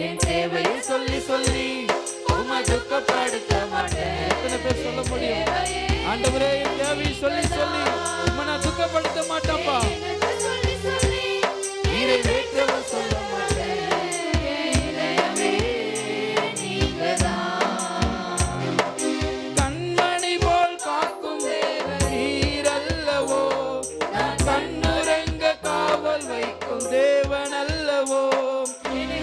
என் தேவையை சொல்லி சொல்லி உம்மை துக்கப்படுத்த மாட்டேன். எத்தனை பேர் சொல்ல முடியும்? ஆண்டவரே என் தேவையை சொல்லி சொல்லி உம்மை நான் துக்கப்படுத்த மாட்டேன்ப்பா. நிறைவேற்றவும் சொல்ல மாட்டேன். இதயமே நீங்கதான். கண்மணி போல் காக்கும் நீரல்லவோ, நான் கண்ணுறங்க காவல் வைக்கும் தேவன் அல்லவோ.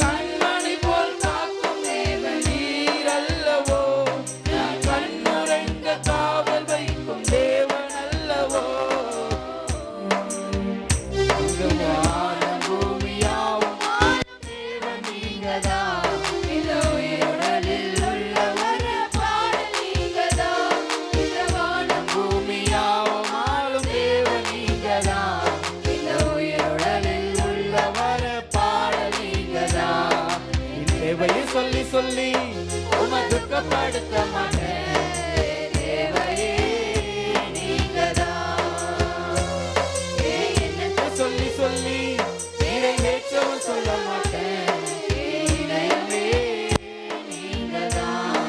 கண்மணி போல் காக்கும் நீரல்லவோ, நான் கண்ணுறங்க காவல் வைக்கும் தேவன் அல்லவோ. வானம் பூமியாவும் தேவன் நீங்கதான். இந்த உயிருடலில் உள்ளவர் பாடல் நீங்கதான். இந்த வானம் பூமியாவும் ஆளும் தேவன் நீங்கதான். இந்த உயிருடலில் உள்ளவர் பாடல் நீங்கதான். என் தேவையை சொல்லி சொல்லி உம்மை துக்கப்படுத்த மாட்டேன். தேவையே நீங்கதான். என்னத்தை சொல்லி சொல்லி நிறைவேற்றவும் சொல்ல மாட்டேன். இதயமே நீங்கதான்.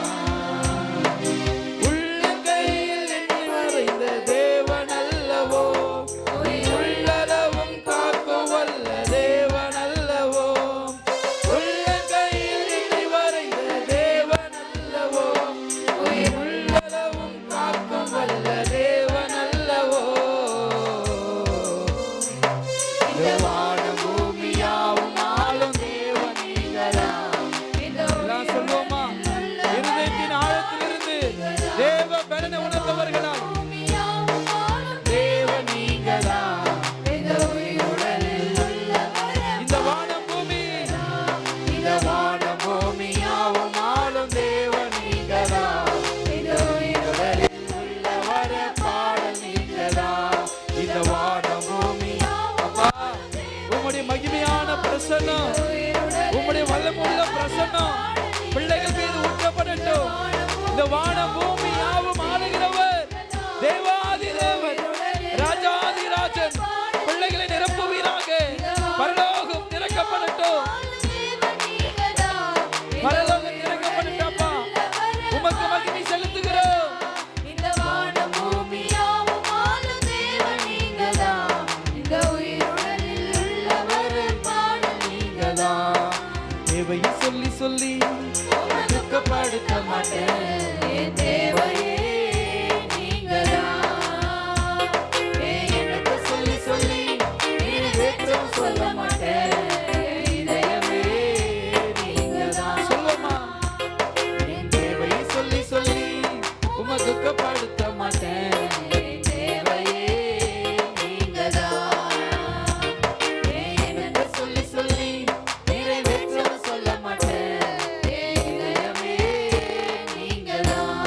உள்ளங்கையில் எண்ணி வரைந்த தேவன் அல்லவோ, உள்ளளவும் காக்கும் வல்ல தேவன் அல்லவோ. உள்ளங்கையில் எண்ணி வரைந்த தேவன் அல்லவோ, உள்ளளவும் காக்கும் வல்ல தேவன் அல்லவோ. இந்த வானம் பூமியாவும் ஆளும் தேவன் நீங்கதான். எல்லாம் சொல்லுவோமா? இருதயத்தின் ஆழத்திலிருந்து தேவ பலனை உணர்ந்தவர்களால் பூமியாவும் ஆளும் தேவன் நீங்கதான். இந்த உயிருடலில் உள்ளவர் இந்த வானம் பூமி இந்த வானம் பூமியாவும் ஆளும் தேவன் நீங்கதான். இந்த உயிருடலில் உள்ளவர் பாடல் நீங்கதான். இந்த வானம் பூமி அப்பா, உம்முடைய மகிமையான பிரசன்னம், உம்முடைய வல்லமுள்ள பிரசன்னம் பிள்ளைகள் மீது ஊற்றப்படட்டும். இந்த வானம் பூமி யாவும் ஆளுகிறவர் தேவாதி தேவன், ராஜாதி ராஜன் பிள்ளைகளை நிரப்புவீராக. பரலோகம் திறக்கப்படட்டும், பரலோகம் திறக்கப்படட்டப்பா. உமக்கு மகிமை செலுத்துகிறோம். இந்த வானம் பூமியாவும் ஆளும் தேவன் நீங்கதான். இந்த உயிருடலில் உள்ளவர் பாடல் நீங்கதான். தேவையை சொல்லி சொல்லி உம்மை துக்கப்படுத்த மாட்டேன். என் தேவையே நீங்கதான். என்னத்தை சொல்லி சொல்லி நிறைவேற்றவும் சொல்ல மாட்டேன். இதயமே நீங்கதான். சொல்லுமா? என் தேவையை சொல்லி சொல்லி உம்மை துக்கப்படுத்த மாட்டேன். என் தேவையே நீங்கதான். என்னத்தை சொல்லி சொல்லி நிறைவேற்றவும் சொல்ல மாட்டேன். இதயமே நீங்கதான்.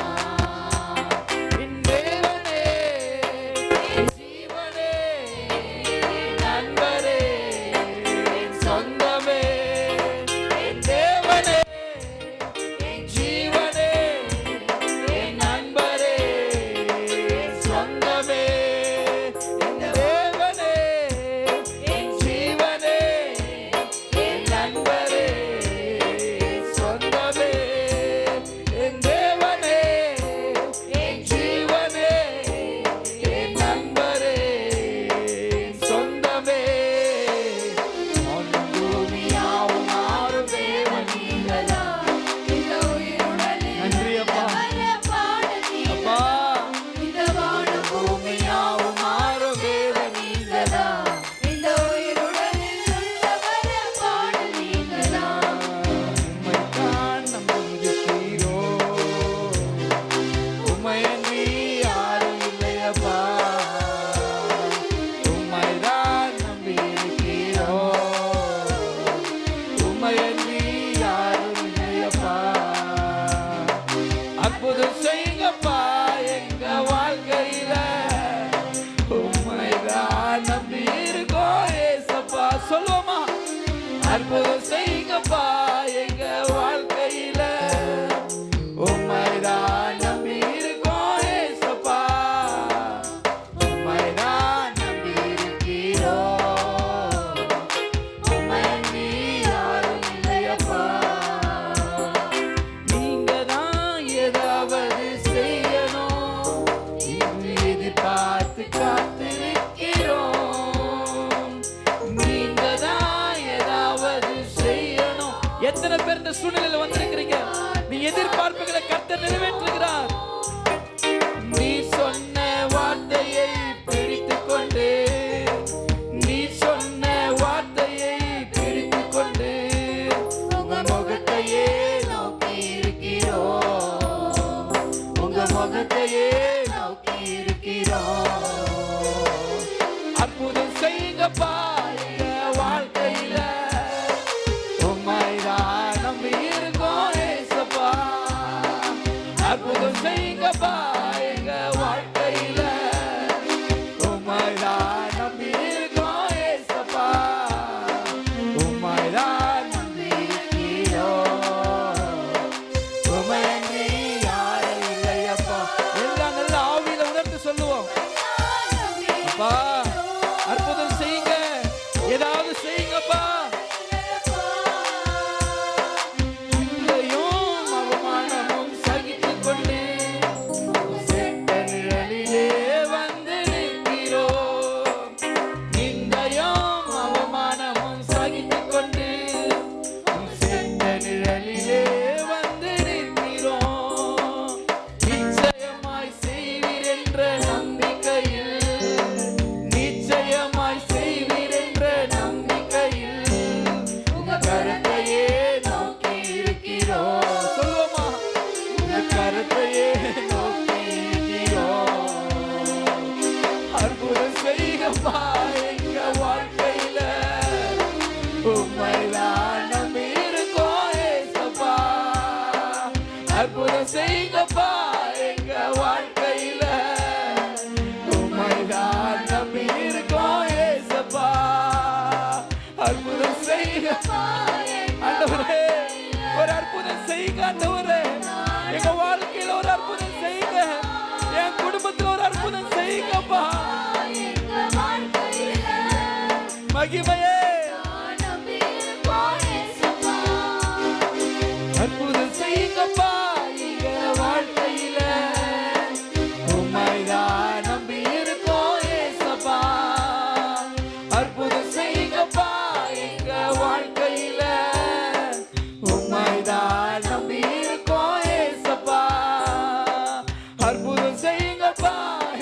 எத்தனை பேர் இந்த சூழ்நிலையில வந்திருக்கிறீங்க? நீ எதிர்பார்ப்புகளை கர்த்தர் நிறைவேற்றுகிறார். நீ சொன்ன வார்த்தையை பிடித்துக் கொண்டு, நீ சொன்ன வார்த்தையை பிடித்துக் கொண்டு உங்க முகத்தையே நோக்கி இருக்கிறோம், உங்க முகத்தையே நோக்கி இருக்கிறோம். அற்புதம் செய்யுங்கப்பா எங்க வாழ்க்கையில, உம்மைதான் நம்பி இருக்கோம் ஏசப்பா. அற்புதம் செய்யுங்கப்பா எங்க வாழ்க்கையில, உம்மைதான் நம்பி இருக்கோம் ஏசப்பா. உம்மைதான் நம்பி இருக்கிறோம், உம்மையன்றி யாரும் இல்லையப்பா. எல்லாம் நல்ல ஆவியில உணர்ந்து சொல்லுவோம். அப்பா அற்புதம் செய்யுங்க, ஏதாவது செய்யுங்கப்பா. நிந்தையும் அவமானமும் சகித்துக் கொண்டு செட்ட நிழலிலே வந்து நிற்கிறோம். நிந்தையும் அவமானமும் சகித்துக் கொண்டு செட்ட நிழலிலே வந்து நிற்கிறோம். நிச்சயமாய் செய்வீர் என்ற நம்பிக்கையில், நிச்சயமாய் செய்வீர் என்ற நம்பிக்கையில் உங்க கரத்தையே நோக்கி இருக்கிறோம். சொல்லுவோமா? உங்க கரத்தையே நோக்கி இருக்கிறோம். அற்புதம் செய்யுங்கப்பா எங்க வாழ்க்கையில, உம்மைதான் நம்பி இருக்கோம் ஏசப்பா. அற்புதம் செய்யுங்கப்பா எங்க வாழ்க்கையில, உம்மைதான் நம்பி இருக்கோம் ஏசப்பா. அற்புதம் செய்யுங்கப்பா ஆண்டவரே, ஒரு அற்புதம் செய்யுங்க ஆண்டவரே. எங்க வாழ்க்கையில ஒரு அற்புதம் செய்யுங்க, என் குடும்பத்துல ஒரு அற்புதம் செய்யுங்கப்பா. மகிமையே அற்புதம் செய்யுங்கப்பா எங்க வாழ்க்கையில, உம்மைதான் நம்பி இருக்கோம் ஏசப்பா. அற்புதம் செய்யுங்கப்பா எங்க வாழ்க்கையில, உம்மைதான் நம்பி இருக்கோம் ஏசப்பா. அற்புதம் செய்யுங்கப்பா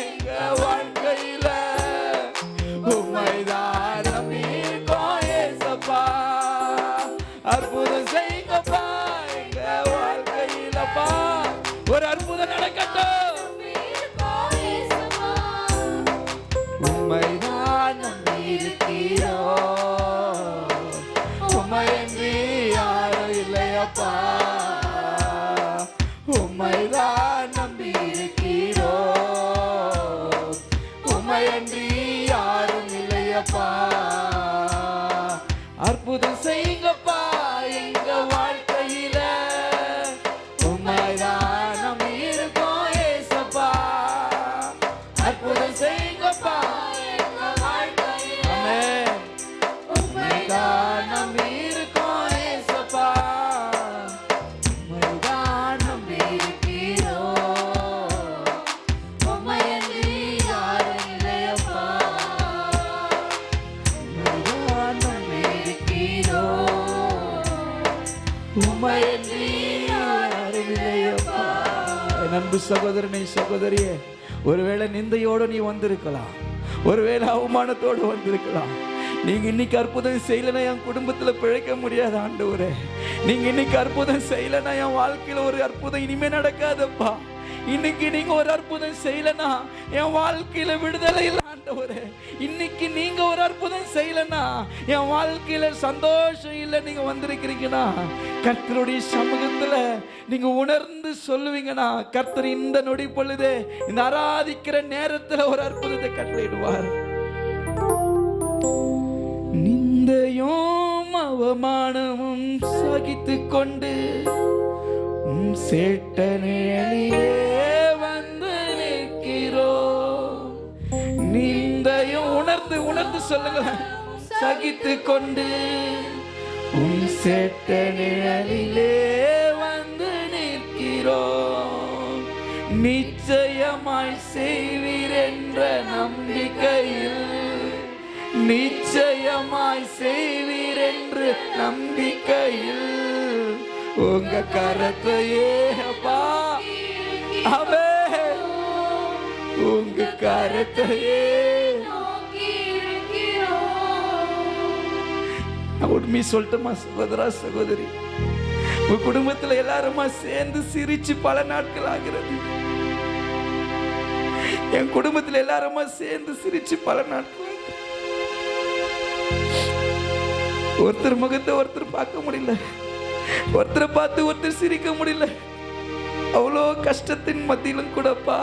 எங்க வாழ்க்கையில, உம்மைதான் நம்பி இருக்கோம் ஏசப்பா. அற்புதம் செய்யுங்கப்பா எங்க வாழ்க்கையிலப்பா. ஒரு அற்புதம் நடக்கட்டும். உம்மைதான் நம்பி இருக்கிறோம், உம்மையன்றி யாரும் இல்லையப்பா. உம்மைதான் நம்பி இருக்கிறோம், உம்மையன்றி யாரும் இல்லையப்பா. அற்புதம் செய்யுங்கப்பா எங்க வாழ்க்கையில, உம்மைதான் நம்பி இருக்கோம் ஏசப்பா. அற்புதம் செய்யுங்கப்பா எங்க வாழ்க்கையில, ஆமென். உம்மைதான் நம்பி இருக்கோம் ஏசப்பா. உம்மைதான் நம்பி இருக்கிறோம், உம்மையன்றி யாரும் இல்லையப்பா. உம்மைதான் நம்பி இருக்கிறோம், உம்மையன்றி யாரும் இல்லையப்பா. என் அன்பு சகோதரனே சகோதரியே, ஒருவேளை நிந்தையோடு நீ வந்திருக்கலாம், ஒருவேளை அவமானத்தோடு வந்திருக்கலாம். நீங்க இன்னைக்கு அற்புதம் செய்யலைன்னா என் குடும்பத்துல பிழைக்க முடியாது ஆண்டவரே. நீங்க இன்னைக்கு அற்புதம் செய்யலைன்னா என் வாழ்க்கையில ஒரு அற்புதம் இனிமே நடக்காதப்பா. இன்னைக்கு நீங்க ஒரு அற்புதம் செய்யலைன்னா என் வாழ்க்கையில விடுதலை இல்லை ஆண்டவரே. இன்னைக்கு நீங்க ஒரு அற்புதம் செய்யலைன்னா என் வாழ்க்கையில சந்தோஷம் இல்லை. நீங்க வந்திருக்கிறீங்கன்னா கர்த்தருடைய சமூகத்துல நீங்க உணர்ந்து சொல்லுவீங்கன்னா கர்த்தர் இந்த நொடி பொழுது இந்த ஆராதிக்கிற நேரத்துல ஒரு அற்புதத்தை கட்டளையிடுவார். நிந்தையும் அவமானமும் சகித்துக் கொண்டு சேட்ட நிழலிலே வந்து நிற்கிறோம். நிந்தையும் உணர்ந்து உணர்ந்து சொல்லுங்களேன். சகித்துக் கொண்டு சேட்ட நிழலிலே வந்து நிற்கிறோம். நிச்சயமாய் செய்வீர் என்ற நம்பிக்கையில், நிச்சயமாய் செய்வீர் என்று நம்பிக்கையில் உங்க கரத்தையே அப்பா, ஆமென், உங்க கரத்தையே. உண்மை சொல்லட்டுமா சகோதரா சகோதரி, உங்க குடும்பத்துல எல்லாருமா சேர்ந்து சிரிச்சு பல நாட்கள் ஆகிறது. என் குடும்பத்துல எல்லாருமா சேர்ந்து சிரிச்சு பல நாட்கள். ஒருத்தர் முகத்தை ஒருத்தர் பார்க்க முடியல, ஒருத்தரை பார்த்து ஒருத்தர் சிரிக்க முடியல. அவ்வளோ கஷ்டத்தின் மத்தியிலும் கூடப்பா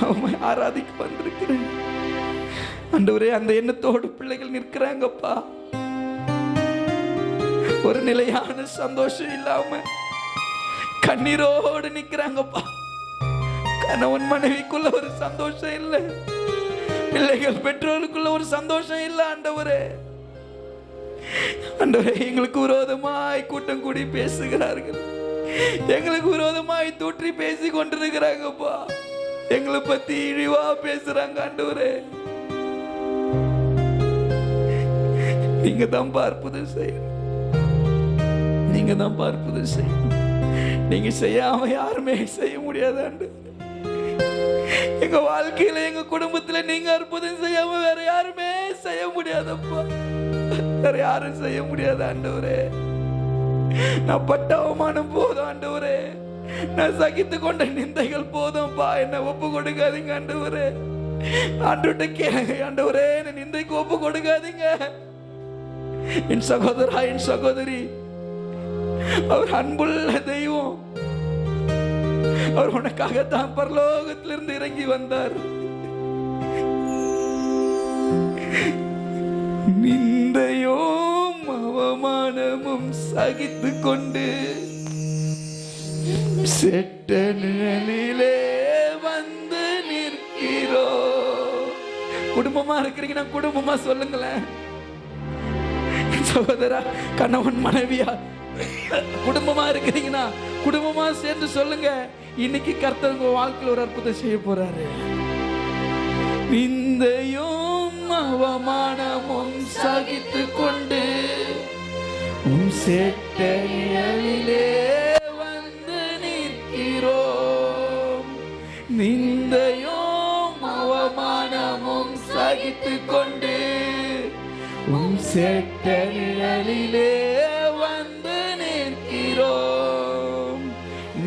அவன் ஆராதிக்க வந்திருக்கிறேன். ஆண்டவரே, அந்த எண்ணத்தோடு பிள்ளைகள் நிற்கிறாங்கப்பா. ஒரு நிலையான சந்தோஷம் இல்லாம கண்ணீரோடு நிற்கிறாங்கப்பா. கணவன் மனைவிக்குள்ள ஒரு சந்தோஷம் இல்லை, பிள்ளைகள் பெற்றோருக்குள்ள ஒரு சந்தோஷம் இல்லை. ஆண்டவரே, ஆண்டவரே, எங்களுக்கு விரோதமாய் கூட்டம் கூடி பேசுகிறார்கள், எங்களுக்கு விரோதமாய் தூற்றி பேசி கொண்டிருக்கிறாங்கப்பா. எங்களை பத்தி இழிவா பேசுறாங்க. ஆண்டவரே, நீங்க தான் பார்ப்பது செய்யணும், நீங்க தான் பார்ப்பது செய்யணும். நீங்க செய்யாம யாருமே செய்ய முடியாது. ஆண்டவரே, எங்க வாழ்க்கையில எங்க குடும்பத்துல நீங்க அற்புதம் செய்யாம வேற யாருமே செய்ய முடியாதப்பா, வேற யாரும் செய்ய முடியாது. ஆண்டவரே, நான் பட்ட அவமானம் போதும். ஆண்டவரே, நான் சகித்து கொண்ட நிந்தைகள் போதும்பா. என்ன ஒப்பு கொடுக்காதீங்க. ஆண்டவரே, ஆண்டவர்கிட்ட கேளுங்க. ஆண்டவரே, என்ன நிந்தைக்கு ஒப்பு கொடுக்காதீங்க. என் சகோதரா, என் சகோதரி, அவர் அன்புள்ள தெய்வம். அவர் உனக்காகத்தான் பரலோகத்திலிருந்து இறங்கி வந்தார். நிந்தையும் அவமானமும் சகித்து கொண்டு செட்ட நிழலிலே வந்து நிற்கிறோ. குடும்பமா இருக்கிறீங்கன்னா குடும்பமா சொல்லுங்களேன். சகோதரா, கணவன் மனைவியா குடும்பமா இருக்கிறீங்கன்னா குடும்பமா சேர்ந்து சொல்லுங்க. இன்னைக்கு கர்த்தர் உங்க வாழ்க்கையில் ஒரு அற்புதம் செய்ய போறாரு. நிந்தையும் அவமானமும் சகித்து கொண்டு உன் செட்ட நிழலிலே வந்து நிற்கிறோம். நிந்தையும் அவமானமும் சகித்து கொண்டு உன் செட்ட நிழலிலே வந்து நிற்கிறோம்.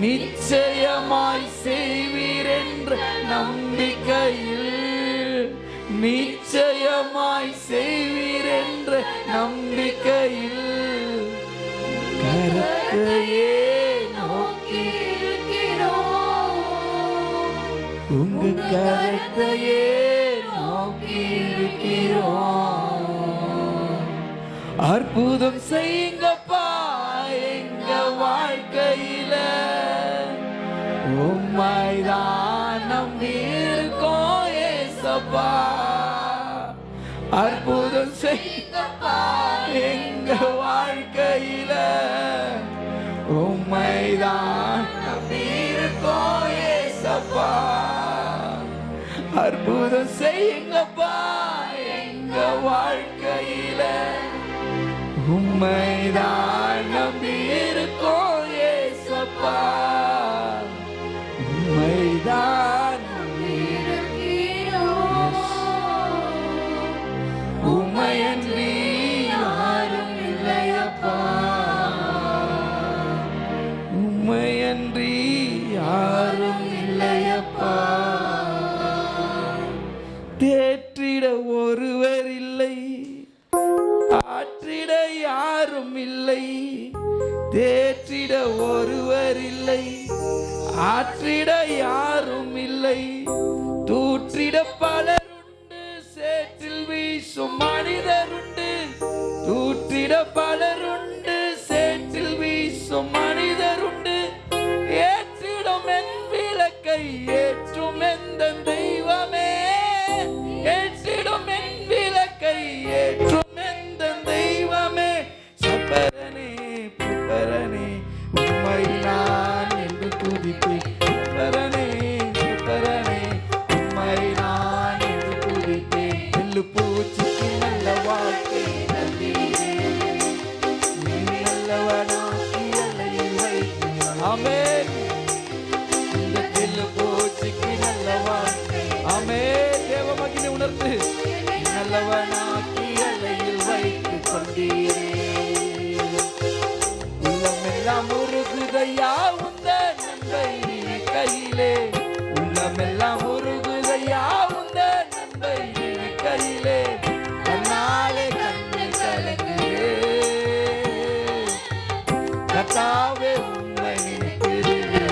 நிச்சயமாய் செய்வீர் என்ற நம்பிக்கையில், நிச்சயமாய் செய்வீர் என்ற நம்பிக்கையில் கரத்தையே நோக்கி உங்க கரத்தையே நோக்கி இருக்கிறோம். அற்புதம் செய்யுங்கப்பா எங்க வாழ்க்கையில, உம்மைதான் நம்பி இருக்கோம் ஏசப்பா. அற்புதம் செய்யுங்கப்பா எங்க வாழ்க்கையில, உம்மைதான் நம்பி இருக்கோம் ஏசப்பா. அற்புதம் செய்யுங்கப்பா எங்க வாழ்க்கையில, உம்மைதான் நம்பி இருக்கோம் ஏசப்பா. உம்மைதான் நம்பி இருக்கிறோம். உம்மையன்றி யாரும் இல்லையப்பா, உம்மையன்றி யாரும் இல்லையப்பா. தேற்றிட ஒருவர் இல்லை, ஆற்றிட யாரும் இல்லை. தேற்றிட ஒருவர் இல்லை, ஆற்றிட யாரும் இல்லை. தூற்றிட பலருண்டு, சேற்றில் வீசும் மனிதருண்டு. தூற்றிட பலருண்டு, சேற்றில் வீசும் மனிதருண்டு. ஏற்றிடும் என் விளக்கை ஏற்றும் எந்த தெய்வமே, ஏற்றிடும் என் விளக்கை ஏற்றும் எந்த தெய்வமே. சப்பரனே புப்பரனே உம்மை நான் என்று துதிப்பேன். சப்பரனே புப்பரனே உம்மை நான் என்று துதிப்பேன். எள்ளு பூச்சிக்கு நல்ல வாழ்க்கை தந்தீரே, உள்ளமெல்லாம் உருகுதையா உந்தன் அன்பை நினைக்கையிலே, உள்ளமெல்லாம் உருகுதையா உந்தன் அன்பை நினைக்கையிலே, கண்ணாலே கண்ணு கலங்குதே கர்த்தாவே உம்மை நினைக்கிறே,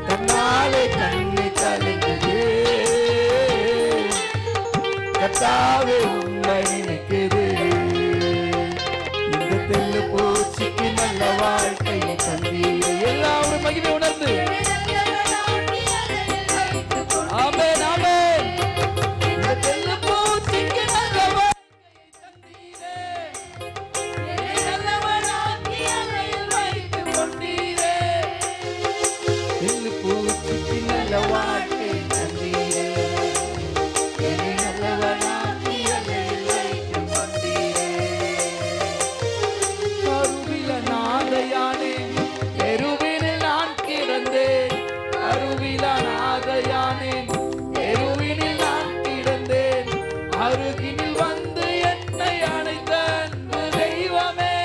கண்ணாலே கண்ணு கலங்குதே கர்த்தாவே உம்மை நினைக்கிறே. இந்த தெல்லு பூச்சிக்கு நல்ல வாழ்க்கையை தந்தீரே. எல்லாரும் மகிமை உணர்ந்து ஆமென் ஆமென். இந்த தெல்லு பூச்சிக்கு நல்ல வாழ்க்கையை தந்தீரே, என்னை நல்லவனாக்கி அறையில் வைத்துக் கொண்டீரே. தெல்லு பூச்சிக்கு நல்ல வாழ்க்கை தந்தீரே, என்னை நல்லவனாக்கி அறையில் வைத்துக் கொண்டீரே. கருவில நாதையானேன், தெருவினில் நான் கிடந்தேன். கருவில நாதையானேன், தெருவினில் நான் கிடந்தேன். அருகினில் வந்து என்னை அணைத்த அன்பு தெய்வமே,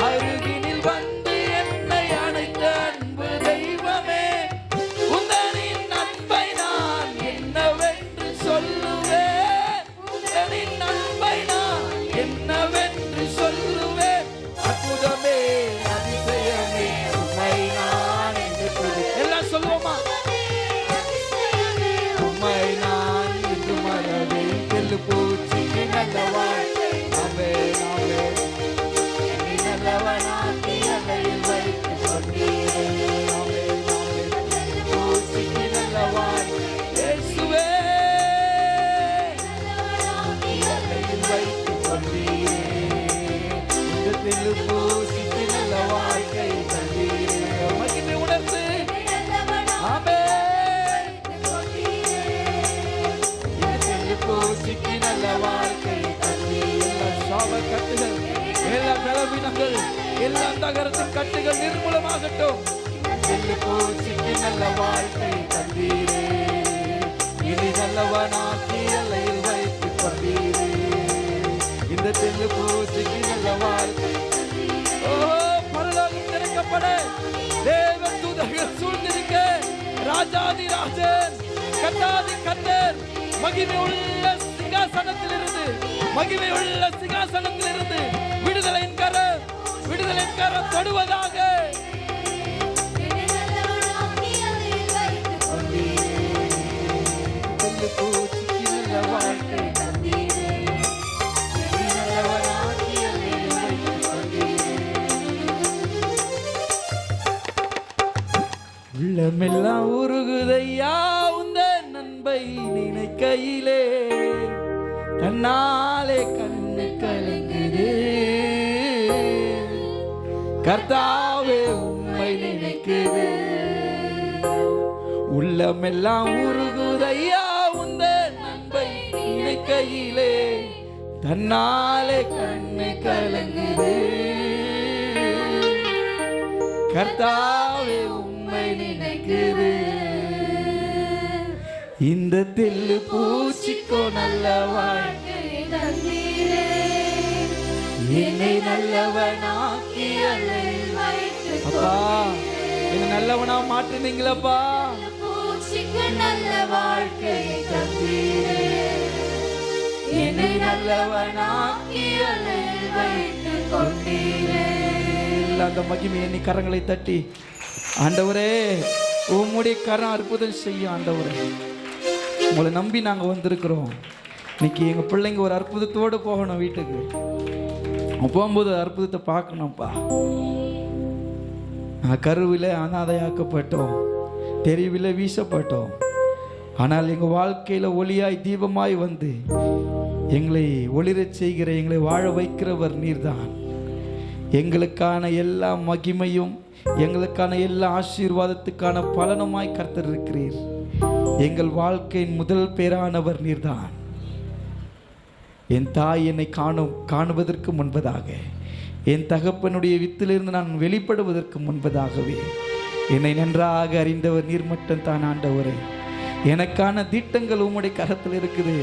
அருகினில் வந்து என்னை அணைத்த அன்பு தெய்வமே. உந்தனின் அன்பை நான் என்னவென்று சொல்லுவேன், உந்தனின் அன்பை நான் என்னவென்று சொல்லுவேன். அற்புதமே அதிசயமே உம்மை நான் என்று சொல்லு. எல்லாம் சொல்லுவோமா? உம்மை நான் என்று மறவேன். தெல்லு பூச்சிக்கு நல்ல வாழ்க்கை ஆமென் ஆமென். என்னை நல்லவனாக்கி அறையில் வைத்துக் கொண்டீரே. ஆமென் ஆமென். தெல்லு பூச்சிக்கு நல்ல வாழ்க்கை இயேசுவே, அறையில் வைத்துக் கொண்டீரே. இந்த தெல்லு பூச்சிக்கு நல்ல வாழ்க்கை தந்தீரே. மகிமை உணர்ந்து ஆமென். இந்த தெல்லு பூச்சிக்கு நல்ல வாழ்க்கை தந்தீரே. எல்லா சாப கட்டுகள், எல்லா பலவீனங்கள், எல்லா தகரத்தின் கட்டுகள் நிர்மூலமாகட்டும். தெல்லு பூச்சிக்கு நல்ல வாழ்க்கை தந்தீரே, இனி நல்லவனாக்கி எல்லையில் வைத்துக் கொண்டீரே. இந்த தெல்லு பூச்சிக்கு நல்ல வாழ்க்கை. ஓ பரலோகம் திறக்கப்பட, தேவ தூதர்கள் சூழ்ந்திருக்க, ராஜாதி ராஜன் கர்த்தாதி கர்த்தர் மகிமை உள்ள சிங்காசனத்திலிருந்து, மகிமை உள்ள சிங்காசனத்திலிருந்து விடுதலையின் கரம் தொடுவதாக. தெல்லு பூச்சிக்கு நல்ல வாழ்க்கை தந்தீரே, நீ நல்லவனாக்கி அறையில் வைத்துக் கொண்டீரே. உள்ளமெல்லாம் உருகுதையா உந்தன் அன்பை நினைக்கையிலே, தன்னாலே கண்ணு கலங்குதே கர்த்தாவே உம்மை நினைக்குதே. உள்ளமெல்லாம் உருகுதையா உந்தன் அன்பை நினைக்கையிலே, தன்னாலே கண்ணு கலங்குதே கர்த்தாவே உம்மை நினைக்குதே. இந்த தெல்லு பூச்சிக்கோ நல்ல வாழ்க்கை தந்தீரே, என்னை நல்லவனாக்கி அறையில் வைத்துக் அப்பா, என்னை நல்லவனா மாற்றினீங்களப்பா. பூச்சிக்கு நல்ல வாழ்க்கை தந்தீரே, என்னை நல்லவனாக்கி அறையில் வைத்துக் கொண்டீரே. அந்த மகிமை எண்ணி கரங்களை தட்டி, ஆண்டவரே உம்முடைய கரம் அற்புதம் செய்யும். ஆண்டவரே உங்களை நம்பி நாங்கள் வந்திருக்கிறோம். இன்னைக்கு எங்கள் பிள்ளைங்க ஒரு அற்புதத்தோடு போகணும் வீட்டுக்கு. போகும்போது அற்புதத்தை பார்க்கணும்ப்பா. கருவில் அனாதையாக்கப்பட்டோம், தெருவில் வீசப்பட்டோம். ஆனால் எங்கள் வாழ்க்கையில் ஒளியாய் தீபமாய் வந்து எங்களை ஒளிரச் செய்கிற, எங்களை வாழ வைக்கிறவர் நீர்தான். எங்களுக்கான எல்லா மகிமையும், எங்களுக்கான எல்லா ஆசீர்வாதத்துக்கான பலனுமாய் கர்த்தர் இருக்கிறீர். எங்கள் வாழ்க்கையின் முதல் பேரானவர் நீர்தான். என் தாய் என்னை காணுவதற்கு முன்பதாக, என் தகப்பனுடைய வித்திலிருந்து நான் வெளிப்படுவதற்கு முன்பதாகவே என்னை நன்றாக அறிந்தவர் நீர் மட்டும் தான். ஆண்டவரே, எனக்கான திட்டங்கள் உம்முடைய கரத்தில் இருக்குது.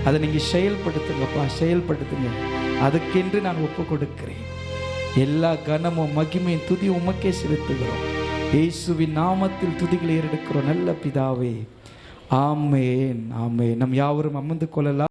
அதை நீங்கள் செயல்படுத்துங்கப்பா, செயல்படுத்துங்க. அதுக்கென்று நான் ஒப்பு கொடுக்கிறேன். எல்லா கனமும் மகிமையும் துதி உமக்கே செலுத்துகிறோம். இயேசுவின் நாமத்தில் துதிகளை ஏறெடுக்கிறோம் நல்ல பிதாவே. ஆமென், ஆமென். நம் யாவரும் அமர்ந்து கொள்ளலாம்.